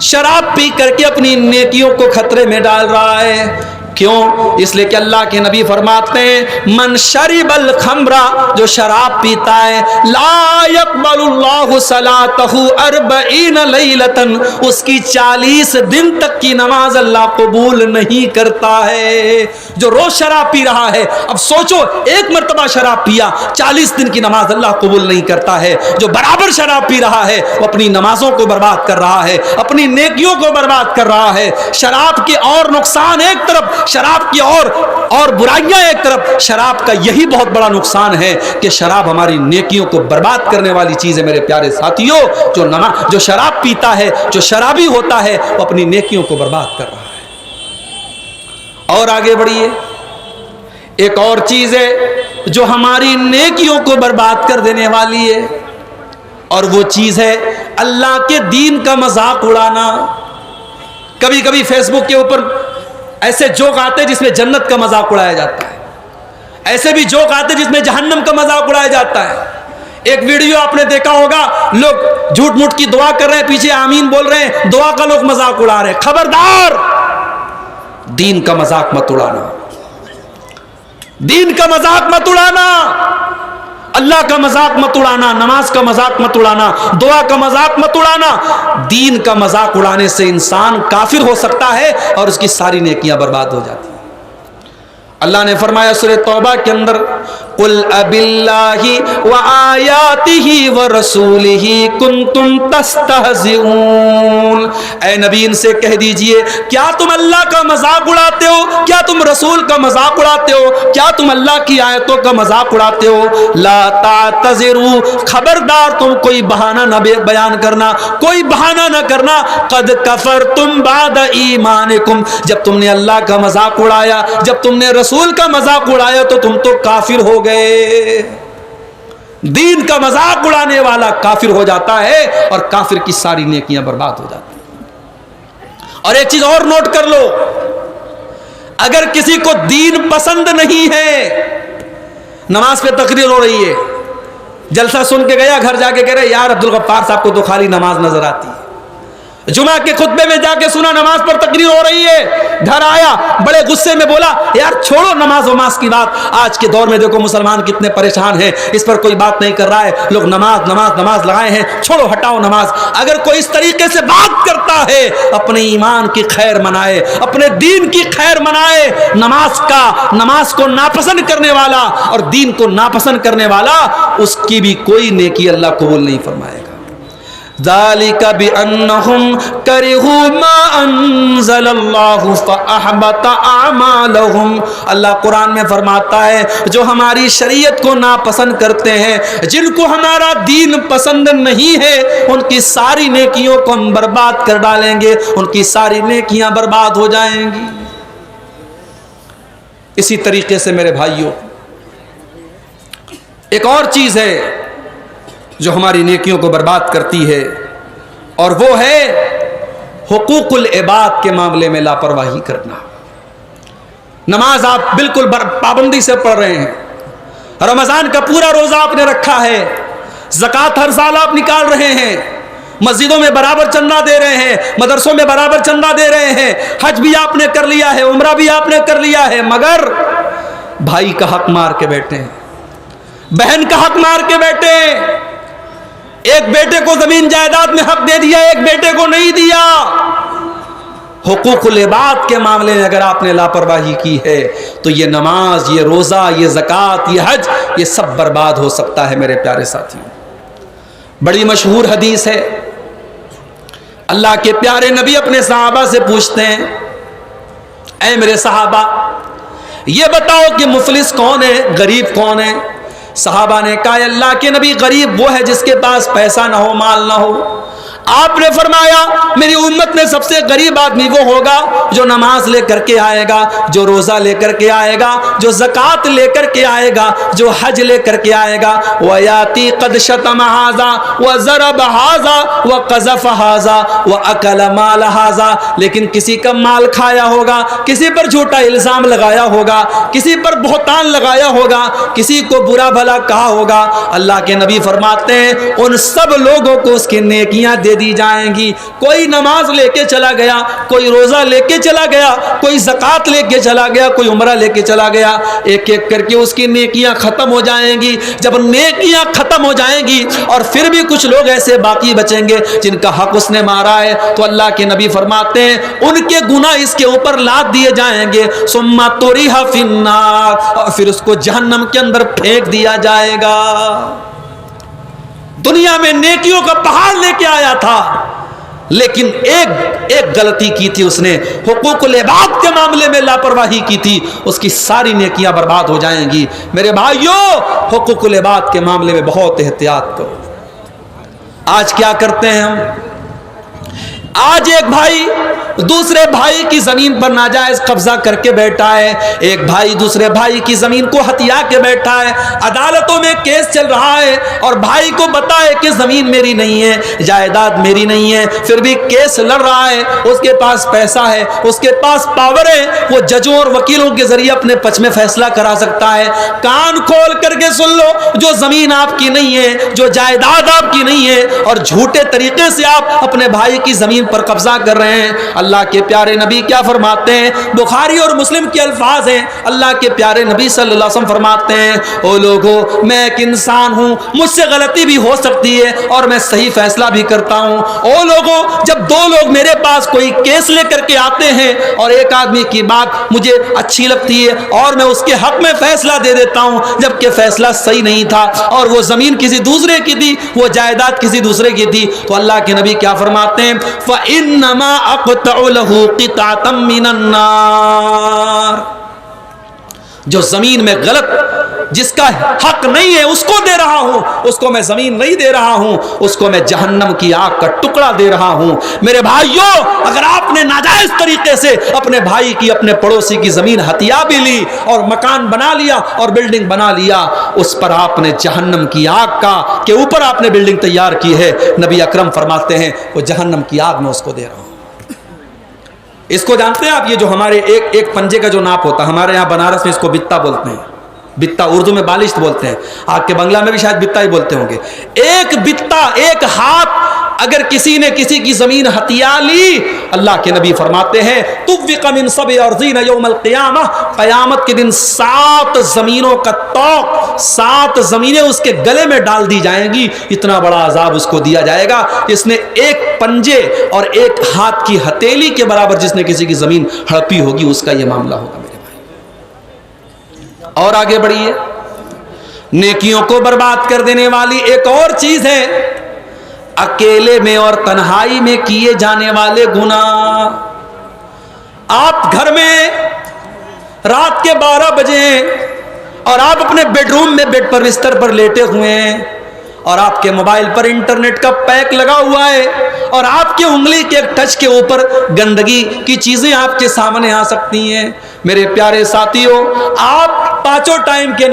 شراب پی کر کے اپنی نیکیوں کو خطرے میں ڈال رہا ہے۔ کیوں؟ اس لیے کہ اللہ کے نبی فرماتے ہیں، من شرب الخمر، جو شراب پیتا ہے، لا يقبل اللہ صلاتہ 40 لیلۃ، اس کی 40 دن تک کی نماز اللہ قبول نہیں کرتا ہے۔ جو روز شراب پی رہا ہے، اب سوچو ایک مرتبہ شراب پیا، 40 دن کی نماز اللہ قبول نہیں کرتا ہے۔ جو برابر شراب پی رہا ہے وہ اپنی نمازوں کو برباد کر رہا ہے، اپنی نیکیوں کو برباد کر رہا ہے۔ شراب کے اور نقصان ایک طرف، شراب کی اور برائیاں ایک طرف، شراب کا یہی بہت بڑا نقصان ہے کہ شراب ہماری نیکیوں کو برباد کرنے والی چیز ہے۔ میرے پیارے ساتھیوں، جو شراب پیتا ہے، جو شرابی ہوتا ہے، وہ اپنی نیکیوں کو برباد کر رہا ہے۔ اور آگے بڑھیے، ایک اور چیز ہے جو ہماری نیکیوں کو برباد کر دینے والی ہے، اور وہ چیز ہے اللہ کے دین کا مذاق اڑانا۔ کبھی کبھی فیس بک کے اوپر ایسے جوک آتے جس میں جنت کا مذاق اڑایا جاتا ہے، ایسے بھی جوک آتے جس میں جہنم کا مذاق اڑایا جاتا ہے۔ ایک ویڈیو آپ نے دیکھا ہوگا، لوگ جھوٹ موٹ کی دعا کر رہے ہیں، پیچھے آمین بول رہے ہیں، دعا کا لوگ مذاق اڑا رہے ہیں۔ خبردار، دین کا مذاق مت اڑانا، دین کا مذاق مت اڑانا، اللہ کا مذاق مت اڑانا، نماز کا مذاق مت اڑانا، دعا کا مذاق مت اڑانا۔ دین کا مذاق اڑانے سے انسان کافر ہو سکتا ہے اور اس کی ساری نیکیاں برباد ہو جاتی ہیں۔ اللہ نے فرمایا سورہ توبہ کے اندر، قل اباللہ وآیاتہ ورسولہ کنتم تستہزئون، اے نبی ان سے کہہ دیجئے، کیا تم اللہ کا مذاق اڑاتے ہو؟ کیا تم رسول کا مذاق اڑاتے ہو؟ کیا تم اللہ کی آیتوں کا مذاق اڑاتے ہو؟ لا تعتذروا، خبردار تم کوئی بہانہ نہ بیان کرنا، کوئی بہانہ نہ کرنا، قد کفرتم بعد ایمانکم، جب تم نے اللہ کا مذاق اڑایا، جب تم نے رسول کا مذاق اڑایا تو تم تو کافر ہو گئے۔ دین کا مذاق اڑانے والا کافر ہو جاتا ہے اور کافر کی ساری نیکیاں برباد ہو جاتی ہیں۔ اور ایک چیز اور نوٹ کر لو، اگر کسی کو دین پسند نہیں ہے، نماز پہ تقریر ہو رہی ہے، جلسہ سن کے گیا، گھر جا کے کہہ رہے یار عبدالغفار صاحب کو تو خالی نماز نظر آتی ہے، جمعہ کے خطبے میں جا کے سنا نماز پر تقریر ہو رہی ہے، گھر آیا بڑے غصے میں بولا یار چھوڑو نماز وماز کی بات، آج کے دور میں دیکھو مسلمان کتنے پریشان ہیں، اس پر کوئی بات نہیں کر رہا ہے، لوگ نماز نماز نماز لگائے ہیں، چھوڑو ہٹاؤ نماز۔ اگر کوئی اس طریقے سے بات کرتا ہے، اپنے ایمان کی خیر منائے، اپنے دین کی خیر منائے، نماز کو ناپسند کرنے والا اور دین کو ناپسند کرنے والا، اس کی بھی کوئی نیکی اللہ قبول نہیں فرمائے گا۔ ذالک بانہم کرہوا ما انزل اللہ فاحبط اعمالہم، اللہ قرآن میں فرماتا ہے جو ہماری شریعت کو ناپسند کرتے ہیں، جن کو ہمارا دین پسند نہیں ہے، ان کی ساری نیکیوں کو ہم برباد کر ڈالیں گے، ان کی ساری نیکیاں برباد ہو جائیں گی۔ اسی طریقے سے میرے بھائیوں، ایک اور چیز ہے جو ہماری نیکیوں کو برباد کرتی ہے، اور وہ ہے حقوق العباد کے معاملے میں لاپرواہی کرنا۔ نماز آپ بالکل پابندی سے پڑھ رہے ہیں، رمضان کا پورا روزہ آپ نے رکھا ہے، زکوٰۃ ہر سال آپ نکال رہے ہیں، مسجدوں میں برابر چندہ دے رہے ہیں، مدرسوں میں برابر چندہ دے رہے ہیں، حج بھی آپ نے کر لیا ہے، عمرہ بھی آپ نے کر لیا ہے، مگر بھائی کا حق مار کے بیٹھے ہیں، بہن کا حق مار کے بیٹھے ہیں، ایک بیٹے کو زمین جائیداد میں حق دے دیا، ایک بیٹے کو نہیں دیا۔ حقوق العباد کے معاملے میں اگر آپ نے لاپرواہی کی ہے تو یہ نماز، یہ روزہ، یہ زکوٰۃ، یہ حج، یہ سب برباد ہو سکتا ہے میرے پیارے ساتھیوں۔ بڑی مشہور حدیث ہے، اللہ کے پیارے نبی اپنے صحابہ سے پوچھتے ہیں اے میرے صحابہ یہ بتاؤ کہ مفلس کون ہے، غریب کون ہے؟ صحابہ نے کہا اللہ کے نبی غریب وہ ہے جس کے پاس پیسہ نہ ہو، مال نہ ہو۔ آپ نے فرمایا میری امت میں سب سے غریب آدمی وہ ہوگا جو نماز لے کر کے آئے گا، جو روزہ لے کر کے آئے گا، جو زکوٰۃ لے کر کے آئے گا، جو حج لے کر کے آئے گا۔ وَيَأْتِي قَدْ شَتَمَ هَذَا وَضَرَبَ هَذَا وَقَذَفَ هَذَا وَأَكَلَ مَالَ هَذَا، لیکن کسی کا مال کھایا ہوگا، کسی پر جھوٹا الزام لگایا ہوگا، کسی پر بہتان لگایا ہوگا، کسی کو برا بھلا کہا ہوگا۔ اللہ کے نبی فرماتے ہیں ان سب لوگوں کو اس کی نیکیاں دے دی جائیں گی۔ کوئی نماز لے کے چلا گیا، کوئی روزہ لے کے چلا گیا، کوئی زکوٰۃ لے کے چلا گیا، کوئی عمرہ لے کے چلا گیا، ایک ایک کر کے اس کی نیکیاں ختم ہو جائیں گی۔ جب نیکیاں ختم ہو جائیں گی اور پھر بھی کچھ لوگ ایسے باقی بچیں گے جن کا حق اس نے مارا ہے، تو اللہ کے نبی فرماتے ہیں ان کے گناہ اس کے اوپر لاد دیے جائیں گے، ثم طرح فی النار، اور پھر اس کو جہنم کے اندر پھینک دیا جائے گا۔ دنیا میں نیکیوں کا پہاڑ لے کے آیا تھا، لیکن ایک غلطی کی تھی اس نے، حقوق العباد کے معاملے میں لاپرواہی کی تھی، اس کی ساری نیکیاں برباد ہو جائیں گی۔ میرے بھائیوں حقوق العباد کے معاملے میں بہت احتیاط کرو۔ آج کیا کرتے ہیں ہم؟ آج ایک بھائی دوسرے بھائی کی زمین پر ناجائز قبضہ کر کے بیٹھا ہے، ایک بھائی دوسرے بھائی کی زمین کو ہتھیا کے بیٹھا ہے، عدالتوں میں کیس چل رہا ہے اور بھائی کو پتا ہے کہ زمین میری نہیں ہے، جائیداد میری نہیں ہے، پھر بھی کیس لڑ رہا ہے، اس کے پاس پیسہ ہے، اس کے پاس پاور ہے، وہ ججوں اور وکیلوں کے ذریعے اپنے پچ میں فیصلہ کرا سکتا ہے۔ کان کھول کر کے سن لو، جو زمین آپ کی نہیں ہے، جو جائیداد آپ کی نہیں ہے، اور جھوٹے طریقے سے آپ اپنے بھائی کی زمین پر قبضہ کر رہے ہیں، اللہ کے پیارے نبی کیا فرماتے ہیں؟ بخاری اور مسلم کے الفاظ ہیں، اللہ کے پیارے نبی صلی اللہ علیہ وسلم فرماتے ہیں او لوگو میں ایک انسان ہوں، مجھ سے غلطی بھی ہو سکتی ہے اور میں صحیح فیصلہ بھی کرتا ہوں۔ او لوگو جب دو لوگ میرے پاس کوئی کیس لے کر کے آتے ہیں اور ایک آدمی کی بات مجھے اچھی لگتی ہے اور میں اس کے حق میں فیصلہ دے دیتا ہوں جبکہ فیصلہ صحیح نہیں تھا اور وہ زمین کسی دوسرے کی تھی، وہ جائیداد کسی دوسرے کی تھی، تو اللہ کے نبی کیا فرماتے ہیں؟ فَإِنَّمَا أَقْطَعُ لَهُ قِطْعَةً مِّنَ النَّارِ، جو زمین میں غلط جس کا حق نہیں ہے اس کو دے رہا ہوں، اس کو میں زمین نہیں دے رہا ہوں، اس کو میں جہنم کی آگ کا ٹکڑا دے رہا ہوں۔ میرے بھائیوں اگر آپ نے ناجائز طریقے سے اپنے بھائی کی، اپنے پڑوسی کی زمین ہتھیا بھی لی اور مکان بنا لیا اور بلڈنگ بنا لیا، اس پر آپ نے جہنم کی آگ کا کے اوپر آپ نے بلڈنگ تیار کی ہے، نبی اکرم فرماتے ہیں وہ جہنم کی آگ میں اس کو دے رہا ہوں۔ اس کو جانتے ہیں آپ؟ یہ جو ہمارے ایک پنجے کا جو ناپ ہوتا ہے، ہمارے یہاں بنارس میں اس کو بتا بولتے ہیں، بتا اردو میں بالشت بولتے ہیں، آپ کے بنگلہ میں بھی شاید بتا ہی بولتے ہوں گے۔ ایک بتا، ایک ہاتھ اگر کسی نے کسی کی زمین ہتھیا لی، اللہ کے نبی فرماتے ہیں طوق من سبع ارضین یوم القیامہ، قیامت کے دن 7 زمینوں کا طوق، 7 زمینیں اس کے گلے میں ڈال دی جائیں گی، اتنا بڑا عذاب اس کو دیا جائے گا۔ اس نے ایک پنجے اور ایک ہاتھ کی ہتھیلی کے برابر جس نے کسی کی زمین ہڑپی ہوگی، اس کا یہ معاملہ ہوگا میرے بھائی۔ اور آگے بڑھیے، نیکیوں کو برباد کر دینے والی ایک اور چیز ہے اکیلے میں اور تنہائی میں کیے جانے والے گناہ۔ آپ گھر میں رات کے 12 بجے اور آپ اپنے بیڈ روم میں بیڈ پر بستر پر لیٹے ہوئے ہیں اور آپ کے موبائل پر انٹرنیٹ کا پیک لگا ہوا ہے اور آپ کی انگلی کے ایک ٹچ کے اوپر گندگی کی چیزیں آپ کے سامنے آ سکتی ہیں۔ میرے پیارے ساتھیوں، آپ 5 ٹائم کے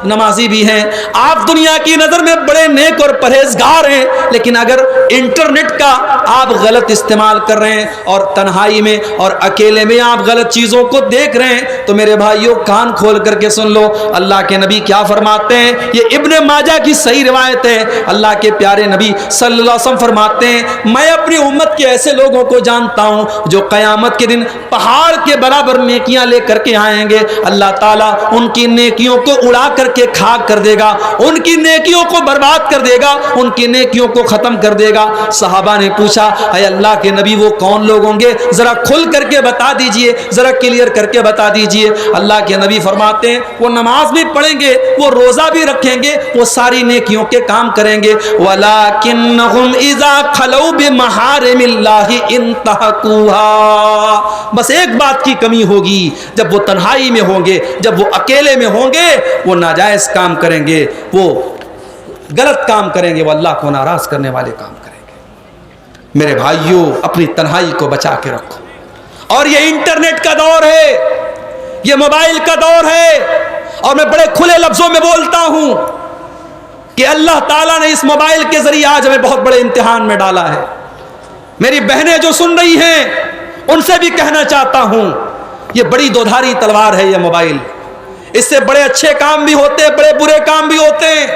نمازی بھی ہیں، آپ دنیا کی نظر میں بڑے نیک اور پرہیزگار ہیں، لیکن اگر انٹرنیٹ کا آپ غلط استعمال کر رہے ہیں اور تنہائی میں اور اکیلے میں آپ غلط چیزوں کو دیکھ رہے ہیں تو میرے بھائیوں کان کھول کر کے سن لو، اللہ کے نبی کیا فرماتے ہیں؟ یہ ابن ماجہ کی صحیح روایت ہے۔ اللہ کے پیارے نبی صلی اللہ علیہ وسلم فرماتے ہیں میں اپنی امت کے ایسے لوگوں کو جانتا ہوں جو قیامت کے دن پہاڑ کے برابر نیکیاں لے کر کے آئیں گے، اللہ تعالیٰ ان کی نیکیوں کو اڑا کر کے خاک کر دے گا، ان کی نیکیوں کو برباد کر دے گا، ان کی نیکیوں کو ختم کر دے گا۔ صحابہ نے پوچھا اے اللہ کے نبی وہ کون لوگ ہوں گے؟ ذرا کھل کر کے بتا دیجئے، ذرا کلیئر کر کے بتا دیجئے۔ اللہ کے نبی فرماتے ہیں وہ نماز بھی پڑھیں گے، وہ روزہ بھی رکھیں گے، وہ ساری نیکیوں کے کام کریں گے، وَلَكِنَّهُمْ إِذَا خَلَوْا بِمَحَارِمِ اللَّهِ انْتَهَكُوهَا، بس ایک بات کی کمی ہوگی، جب وہ تنہائی میں ہوں گے، جب وہ اکیلے میں ہوں گے، وہ ناجائز کام کریں گے، وہ غلط کام کریں گے، وہ اللہ کو ناراض کرنے والے کام کریں گے۔ میرے بھائیوں، اپنی تنہائی کو بچا کے رکھو۔ اور یہ انٹرنیٹ کا دور ہے، یہ موبائل کا دور ہے، اور میں بڑے کھلے لفظوں میں بولتا ہوں کہ اللہ تعالیٰ نے اس موبائل کے ذریعے آج ہمیں بہت بڑے امتحان میں ڈالا ہے۔ میری بہنیں جو سن رہی ہیں ان سے بھی کہنا چاہتا ہوں یہ بڑی دودھاری تلوار ہے یہ موبائل، اس سے بڑے اچھے کام بھی ہوتے ہیں، بڑے برے کام بھی ہوتے ہیں۔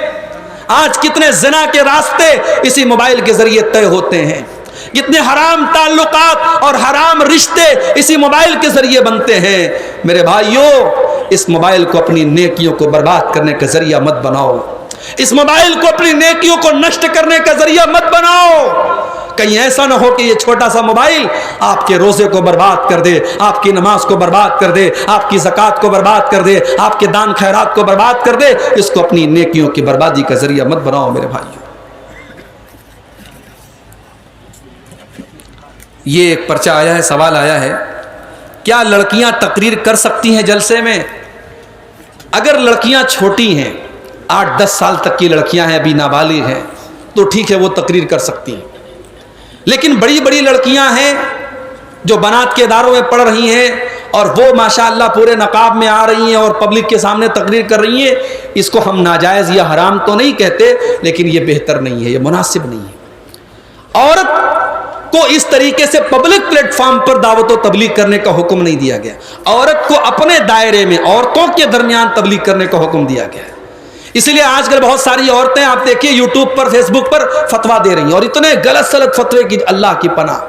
آج کتنے زنا کے راستے اسی موبائل کے ذریعے طے ہوتے ہیں، کتنے حرام تعلقات اور حرام رشتے اسی موبائل کے ذریعے بنتے ہیں۔ میرے بھائیوں، اس موبائل کو اپنی نیکیوں کو برباد کرنے کا ذریعہ مت بناؤ، اس موبائل کو اپنی نیکیوں کو نشٹ کرنے کا ذریعہ مت بناؤ۔ کہیں ایسا نہ ہو کہ یہ چھوٹا سا موبائل آپ کے روزے کو برباد کر دے، آپ کی نماز کو برباد کر دے، آپ کی زکوٰۃ کو برباد کر دے، آپ کے دان خیرات کو برباد کر دے۔ اس کو اپنی نیکیوں کی بربادی کا ذریعہ مت بناؤ میرے بھائیوں۔ یہ ایک پرچہ آیا ہے، سوال آیا ہے، کیا لڑکیاں تقریر کر سکتی ہیں جلسے میں؟ اگر لڑکیاں چھوٹی ہیں، 8-10 سال تک کی لڑکیاں ہیں، ابھی نابالغ ہیں، تو ٹھیک ہے وہ تقریر کر سکتی ہیں، لیکن بڑی بڑی لڑکیاں ہیں جو بنات کے اداروں میں پڑھ رہی ہیں اور وہ ماشاءاللہ پورے نقاب میں آ رہی ہیں اور پبلک کے سامنے تقریر کر رہی ہیں، اس کو ہم ناجائز یا حرام تو نہیں کہتے، لیکن یہ بہتر نہیں ہے، یہ مناسب نہیں ہے۔ عورت کو اس طریقے سے پبلک پلیٹ فارم پر دعوت و تبلیغ کرنے کا حکم نہیں دیا گیا، عورت کو اپنے دائرے میں عورتوں کے درمیان تبلیغ کرنے کا حکم دیا گیا ہے۔ اس لیے آج کل بہت ساری عورتیں آپ دیکھیے یوٹیوب پر، فیس بک پر فتوا دے رہی ہیں، اور اتنے غلط سلط فتوے کی اللہ کی پناہ،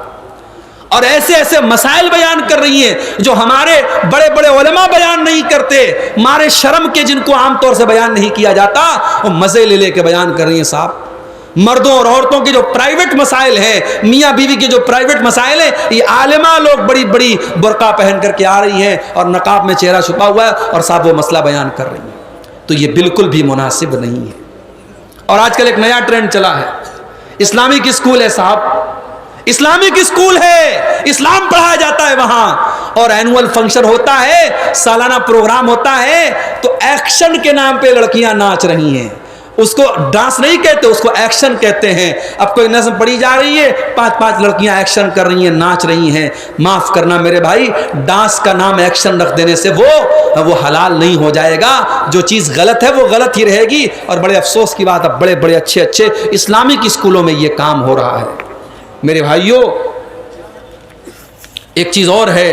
اور ایسے ایسے مسائل بیان کر رہی ہیں جو ہمارے بڑے بڑے علماء بیان نہیں کرتے، مارے شرم کے، جن کو عام طور سے بیان نہیں کیا جاتا، وہ مزے لے لے کے بیان کر رہی ہیں۔ صاحب، مردوں اور عورتوں کے جو پرائیویٹ مسائل ہیں، میاں بیوی کے جو پرائیویٹ مسائل ہیں، یہ عالمہ لوگ بڑی بڑی برقع پہن کر کے آ رہی ہیں اور نقاب میں چہرہ چھپا ہوا ہے اور صاحب وہ مسئلہ بیان کر رہی ہیں، تو یہ بالکل بھی مناسب نہیں ہے۔ اور آج کل ایک نیا ٹرینڈ چلا ہے، اسلامک اسکول ہے صاحب، اسلامک اسکول ہے، اسلام پڑھایا جاتا ہے وہاں، اور اینول فنکشن ہوتا ہے، سالانہ پروگرام ہوتا ہے، تو ایکشن کے نام پہ لڑکیاں ناچ رہی ہیں۔ اس کو ڈانس نہیں کہتے، اس کو ایکشن کہتے ہیں۔ اب کوئی نظم پڑھی جا رہی ہے، 5 لڑکیاں ایکشن کر رہی ہیں، ناچ رہی ہیں۔ معاف کرنا میرے بھائی، ڈانس کا نام ایکشن رکھ دینے سے وہ حلال نہیں ہو جائے گا۔ جو چیز غلط ہے وہ غلط ہی رہے گی، اور بڑے افسوس کی بات اب بڑے بڑے اچھے اسلامک اسکولوں میں یہ کام ہو رہا ہے۔ میرے بھائیوں، ایک چیز اور ہے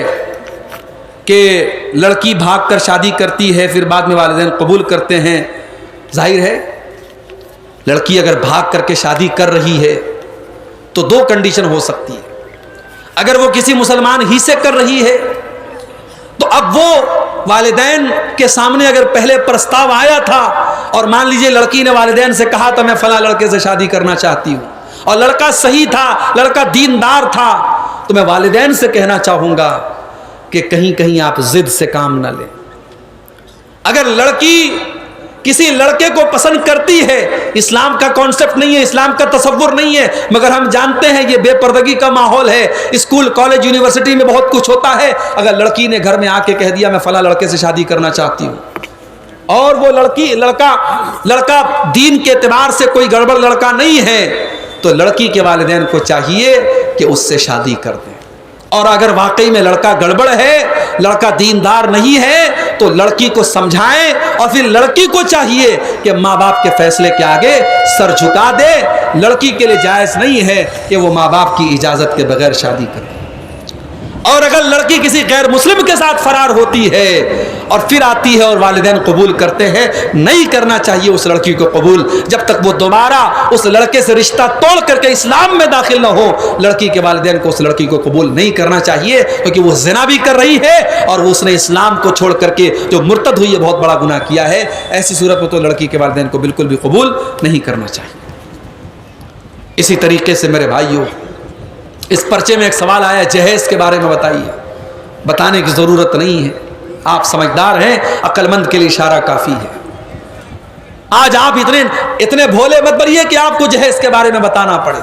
کہ لڑکی بھاگ کر شادی کرتی ہے، پھر بعد میں والدین قبول کرتے ہیں. ظاہر ہے لڑکی اگر بھاگ کر کے شادی کر رہی ہے تو دو کنڈیشن ہو سکتی ہے. اگر وہ کسی مسلمان ہی سے کر رہی ہے تو اب وہ والدین کے سامنے اگر پہلے پرستاو آیا تھا اور مان لیجئے لڑکی نے والدین سے کہا تھا میں فلاں لڑکے سے شادی کرنا چاہتی ہوں اور لڑکا صحیح تھا، لڑکا دیندار تھا، تو میں والدین سے کہنا چاہوں گا کہ کہیں کہیں آپ ضد سے کام نہ لیں. اگر لڑکی کسی لڑکے کو پسند کرتی ہے، اسلام کا کانسیپٹ نہیں ہے، اسلام کا تصور نہیں ہے، مگر ہم جانتے ہیں یہ بے پردگی کا ماحول ہے، اسکول کالج یونیورسٹی میں بہت کچھ ہوتا ہے. اگر لڑکی نے گھر میں آ کے کہہ دیا میں فلاں لڑکے سے شادی کرنا چاہتی ہوں اور وہ لڑکا دین کے اعتبار سے کوئی گڑبڑ لڑکا نہیں ہے، تو لڑکی کے والدین کو چاہیے کہ اس سے شادی کر دیں. اور اگر واقعی میں لڑکا گڑبڑ ہے، لڑکا دیندار نہیں ہے، تو لڑکی کو سمجھائیں اور پھر لڑکی کو چاہیے کہ ماں باپ کے فیصلے کے آگے سر جھکا دے. لڑکی کے لیے جائز نہیں ہے کہ وہ ماں باپ کی اجازت کے بغیر شادی کرے. اور اگر لڑکی کسی غیر مسلم کے ساتھ فرار ہوتی ہے اور پھر آتی ہے اور والدین قبول کرتے ہیں، نہیں کرنا چاہیے اس لڑکی کو قبول جب تک وہ دوبارہ اس لڑکے سے رشتہ توڑ کر کے اسلام میں داخل نہ ہو. لڑکی کے والدین کو اس لڑکی کو قبول نہیں کرنا چاہیے کیونکہ وہ زنا بھی کر رہی ہے اور اس نے اسلام کو چھوڑ کر کے جو مرتد ہوئی ہے بہت بڑا گناہ کیا ہے. ایسی صورت میں تو لڑکی کے والدین کو بالکل بھی قبول نہیں کرنا چاہیے. اسی طریقے سے میرے بھائیوں، اس پرچے میں ایک سوال آیا جہیز کے بارے میں بتائیے. بتانے کی ضرورت نہیں ہے، آپ سمجھدار ہیں، عقل مند کے لیے اشارہ کافی ہے. آج آپ اتنے بھولے مت بنیے کہ آپ کو جہیز کے بارے میں بتانا پڑے.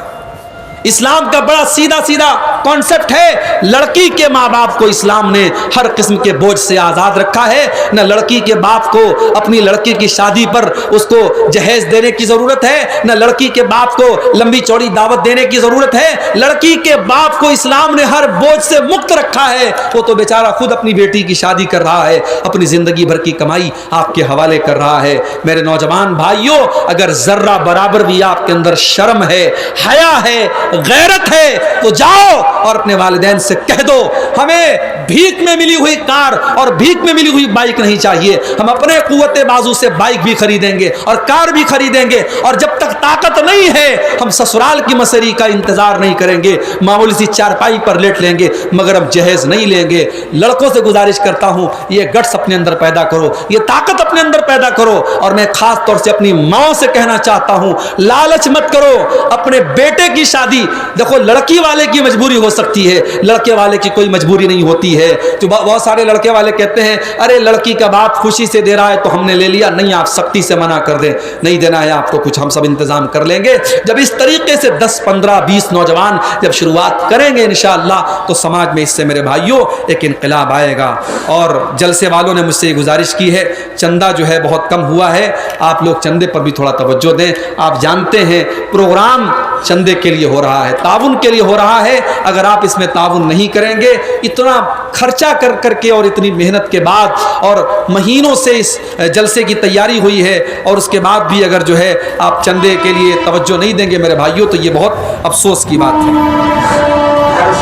اسلام کا بڑا سیدھا کانسیپٹ ہے. لڑکی کے ماں باپ کو اسلام نے ہر قسم کے بوجھ سے آزاد رکھا ہے. نہ لڑکی کے باپ کو اپنی لڑکی کی شادی پر اس کو جہیز دینے کی ضرورت ہے، نہ لڑکی کے باپ کو لمبی چوڑی دعوت دینے کی ضرورت ہے. لڑکی کے باپ کو اسلام نے ہر بوجھ سے مکت رکھا ہے. وہ تو بیچارہ خود اپنی بیٹی کی شادی کر رہا ہے، اپنی زندگی بھر کی کمائی آپ کے حوالے کر رہا ہے. میرے نوجوان بھائیوں، اگر ذرہ برابر بھی آپ کے اندر شرم ہے، حیا ہے، غیرت ہے، تو جاؤ اور اپنے والدین سے کہہ دو ہمیں بھیک میں ملی ہوئی کار اور بھیک میں ملی ہوئی بائک نہیں چاہیے. ہم اپنے قوت بازو سے بائک بھی خریدیں گے اور کار بھی خریدیں گے، اور جب تک طاقت نہیں ہے ہم سسرال کی مسری کا انتظار نہیں کریں گے، معمولی سی چارپائی پر لیٹ لیں گے، مگر ہم جہیز نہیں لیں گے. لڑکوں سے گزارش کرتا ہوں یہ گٹس اپنے اندر پیدا کرو، یہ طاقت اپنے اندر پیدا کرو. اور میں خاص طور سے اپنی ماں سے کہنا چاہتا ہوں لالچ مت کرو. اپنے بیٹے کی شادی، دیکھو لڑکی والے کی مجبوری ہو سکتی ہے، لڑکے والے کی کوئی مجبوری نہیں ہوتی ہے. تو بہت سارے لڑکے والے کہتے ہیں ارے لڑکی کا باپ خوشی سے دے رہا ہے تو ہم نے لے لیا. نہیں، آپ سختی سے منع کر دیں، نہیں دینا ہے آپ کو کچھ، ہم سب انتظام کر لیں گے. جب اس طریقے سے 10 15 20 نوجوان جب شروعات کریں گے انشاءاللہ تو سماج میں اس سے میرے بھائیوں ایک انقلاب آئے گا. اور جلسے والوں نے مجھ سے یہ گزارش کی ہے، چندہ جو ہے بہت کم ہوا ہے، آپ لوگ چندے پر بھی تھوڑا توجہ دیں. آپ جانتے ہیں پروگرام چندے کے لیے ہو رہا ہے، تعاون کے لیے ہو رہا ہے. اگر آپ اس میں تعاون نہیں کریں گے، اتنا خرچہ کر کے اور اتنی محنت کے بعد اور مہینوں سے اس جلسے کی تیاری ہوئی ہے، اور اس کے بعد بھی اگر جو ہے آپ چندے کے لیے توجہ نہیں دیں گے میرے بھائیوں تو یہ بہت افسوس کی بات ہے.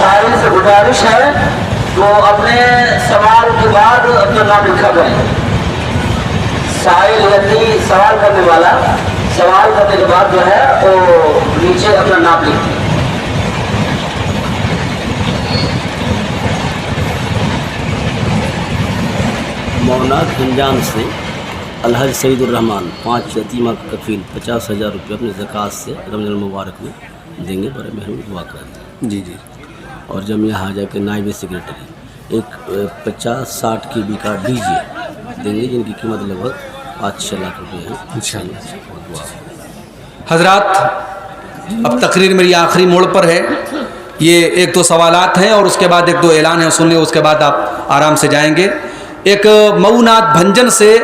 سائل سے گزارش ہے تو اپنے سوال کے بعد اپنا نام لکھا کریں. سائل یعنی سوال کرنے والا، سوال کرنے کے بعد جو ہے وہ نیچے اپنا نام لکھتے ہیں. مونات گنجان سے الحج سعید الرحمان 5 یتیمہ کا کفیل 50,000 روپے اپنے زکوٰۃ سے رمضان المبارک میں دیں گے. بڑے مہربانی دعا کرتے ہیں. جی جی. اور جامعہ حاجہ کے نائب سیکریٹری ایک 50-60 کی بی کارڈ ڈی جے دیں گے جن کی قیمت لگ بھگ 5-6 لاکھ روپے ہے انشاءاللہ. حضرات اب تقریر میری آخری موڑ پر ہے. یہ 1-2 سوالات ہیں اور اس کے بعد 1-2 اعلان ہیں، سننے اس کے بعد آپ آرام سے جائیں گے. ایک مئونات بھنجن سے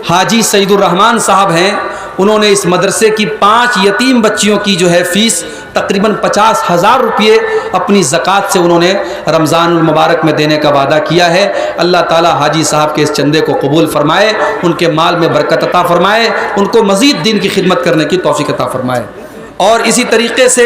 حاجی سعید الرحمان صاحب ہیں، انہوں نے اس مدرسے کی 5 یتیم بچیوں کی جو ہے فیس تقریباً 50,000 روپے اپنی زکوٰۃ سے انہوں نے رمضان المبارک میں دینے کا وعدہ کیا ہے. اللہ تعالی حاجی صاحب کے اس چندے کو قبول فرمائے، ان کے مال میں برکت عطا فرمائے، ان کو مزید دین کی خدمت کرنے کی توفیق عطا فرمائے. اور اسی طریقے سے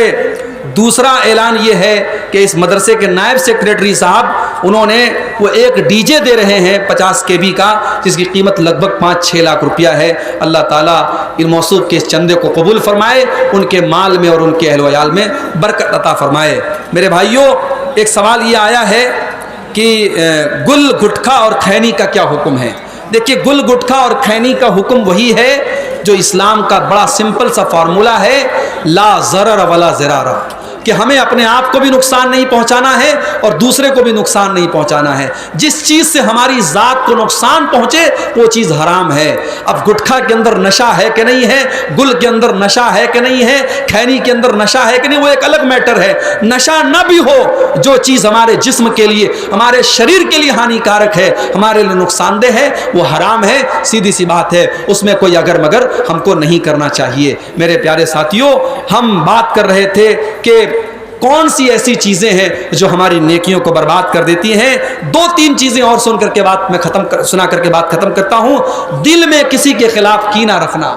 دوسرا اعلان یہ ہے کہ اس مدرسے کے نائب سیکریٹری صاحب انہوں نے وہ ایک ڈی جے دے رہے ہیں 50 KB کا، جس کی قیمت لگ بھگ 5-6 لاکھ روپیہ ہے۔ اللہ تعالیٰ ان موصوف کے اس چندے کو قبول فرمائے، ان کے مال میں اور ان کے اہل و عیال میں برکت عطا فرمائے۔ میرے بھائیوں، ایک سوال یہ آیا ہے کہ گل گٹکھا اور کھینی کا کیا حکم ہے؟ دیکھیے، گل گٹکھا اور کھینی کا حکم وہی ہے جو اسلام کا بڑا سمپل سا فارمولہ ہے، لا ضرر ولا ضرار، کہ ہمیں اپنے آپ کو بھی نقصان نہیں پہنچانا ہے اور دوسرے کو بھی نقصان نہیں پہنچانا ہے۔ جس چیز سے ہماری ذات کو نقصان پہنچے وہ چیز حرام ہے۔ اب گٹکھا کے اندر نشہ ہے کہ نہیں ہے، گل کے اندر نشہ ہے کہ نہیں ہے، کھینی کے اندر نشہ ہے کہ نہیں، وہ ایک الگ میٹر ہے۔ نشہ نہ بھی ہو، جو چیز ہمارے جسم کے لیے، ہمارے شریر کے لیے ہانی کارک ہے، ہمارے لیے نقصان دہ ہے، وہ حرام ہے، سیدھی سی بات ہے، اس میں کوئی اگر مگر ہم کو نہیں کرنا چاہیے۔ میرے پیارے ساتھیوں، ہم بات کر رہے تھے کہ کون سی ایسی چیزیں ہیں جو ہماری نیکیوں کو برباد کر دیتی ہیں۔ 2-3 چیزیں اور سنا کر کے بات ختم کرتا ہوں۔ دل میں کسی کے خلاف کینہ رکھنا،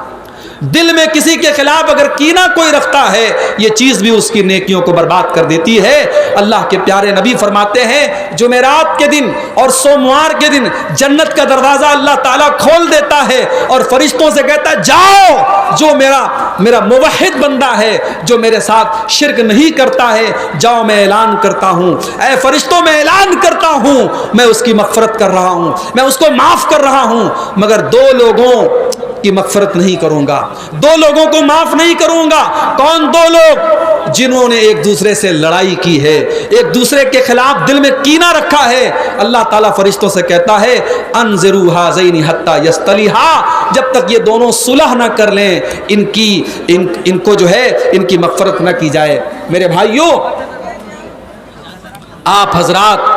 دل میں کسی کے خلاف اگر کینہ کوئی رکھتا ہے، یہ چیز بھی اس کی نیکیوں کو برباد کر دیتی ہے۔ اللہ کے پیارے نبی فرماتے ہیں، جمعرات کے دن اور سوموار کے دن جنت کا دروازہ اللہ تعالیٰ کھول دیتا ہے اور فرشتوں سے کہتا ہے، جاؤ، جو میرا موحد بندہ ہے، جو میرے ساتھ شرک نہیں کرتا ہے، جاؤ، میں اعلان کرتا ہوں، اے فرشتوں، میں اعلان کرتا ہوں، میں اس کی مغفرت کر رہا ہوں، میں اس کو معاف کر رہا ہوں، مگر 2 لوگوں کی مغفرت نہیں کروں گا، 2 لوگوں کو معاف نہیں کروں گا۔ کون 2 لوگ؟ جنہوں نے ایک دوسرے سے لڑائی کی ہے، ایک دوسرے کے خلاف دل میں کینہ رکھا ہے۔ اللہ تعالیٰ فرشتوں سے کہتا ہے، انظروا ھذین حتی یصطلحا، جب تک یہ دونوں صلح نہ کر لیں، ان کو جو ہے ان کی مغفرت نہ کی جائے۔ میرے بھائیوں، آپ حضرات،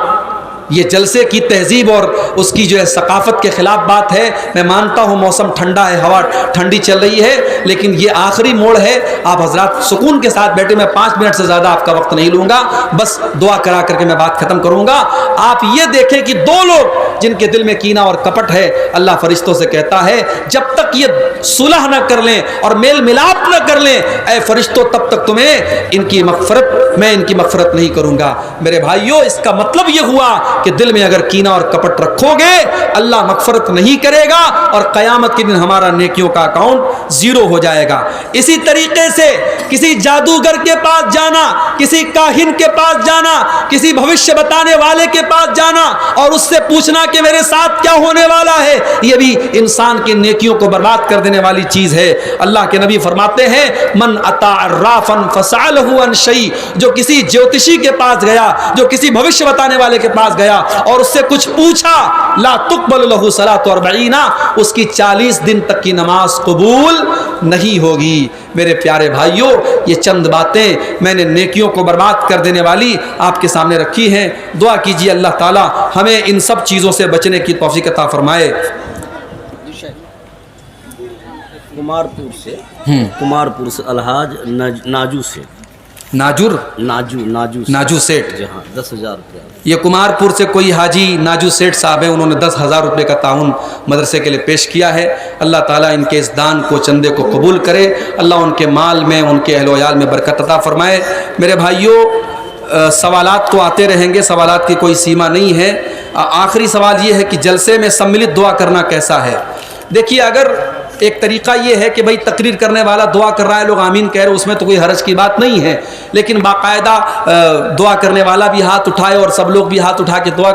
یہ جلسے کی تہذیب اور اس کی جو ہے ثقافت کے خلاف بات ہے۔ میں مانتا ہوں موسم ٹھنڈا ہے، ہوا ٹھنڈی چل رہی ہے، لیکن یہ آخری موڑ ہے۔ آپ حضرات سکون کے ساتھ بیٹھے، میں 5 منٹ سے زیادہ آپ کا وقت نہیں لوں گا، بس دعا کرا کر کے میں بات ختم کروں گا۔ آپ یہ دیکھیں کہ 2 لوگ جن کے دل میں کینہ اور کپٹ ہے، اللہ فرشتوں سے کہتا ہے، جب تک یہ صلح نہ کر لیں اور میل ملاپ نہ کر لیں، اے فرشتوں، تب تک میں ان کی مغفرت نہیں کروں گا۔ میرے بھائیوں، اس کا مطلب یہ ہوا کہ دل میں اگر کینہ اور کپٹ رکھو گے، اللہ مغفرت نہیں کرے گا اور قیامت کے دن ہمارا نیکیوں کا اکاؤنٹ 0 ہو جائے گا۔ اسی طریقے سے کسی جادوگر کے پاس جانا، کسی کاہن کے پاس جانا، کسی بھوشیہ بتانے والے کے پاس جانا اور اس سے پوچھنا کہ میرے ساتھ کیا ہونے والا ہے، یہ بھی انسان کی نیکیوں کو برباد کر دینے والی چیز ہے۔ اللہ کے نبی فرماتے ہیں، من اتی عرافا فسألہ عن شیء، جو کسی جوتشی کے پاس گیا، جو کسی بھوشیہ بتانے والے کے پاس گیا اور اس سے کچھ پوچھا، لا تقبل له صلاۃ 40، اس کی 40 دن تک کی نماز قبول نہیں ہوگی۔ میرے پیارے بھائیوں، یہ چند باتیں میں نے نیکیوں کو برباد کر دینے والی آپ کے سامنے رکھی ہیں۔ دعا کیجیے اللہ تعالی ہمیں ان سب چیزوں سے بچنے کی توفیق عطا فرمائے۔ کمارپور سے الحاج ناجو سے ناجو سیٹ، جہاں 10,000 روپیہ۔ یہ کمارپور سے کوئی حاجی ناجو سیٹ صاحب ہیں، انہوں نے 10,000 روپے کا تعاون مدرسے کے لیے پیش کیا ہے۔ اللہ تعالیٰ ان کے اس دان کو، چندے کو قبول کرے، اللہ ان کے مال میں، ان کے اہل و عیال میں برکت عطا فرمائے۔ میرے بھائیوں، سوالات تو آتے رہیں گے، سوالات کی کوئی سیما نہیں ہے۔ آخری سوال یہ ہے کہ جلسے میں سملت دعا کرنا کیسا ہے؟ دیکھیے، اگر ایک طریقہ یہ ہے کہ بھائی تقریر کرنے والا دعا کر رہا ہے، لوگ آمین کہہ رہے، اس میں تو کوئی حرج کی بات نہیں ہے، لیکن باقاعدہ دعا کرنے والا بھی ہاتھ اٹھائے اور سب لوگ بھی ہاتھ اٹھا کے دعا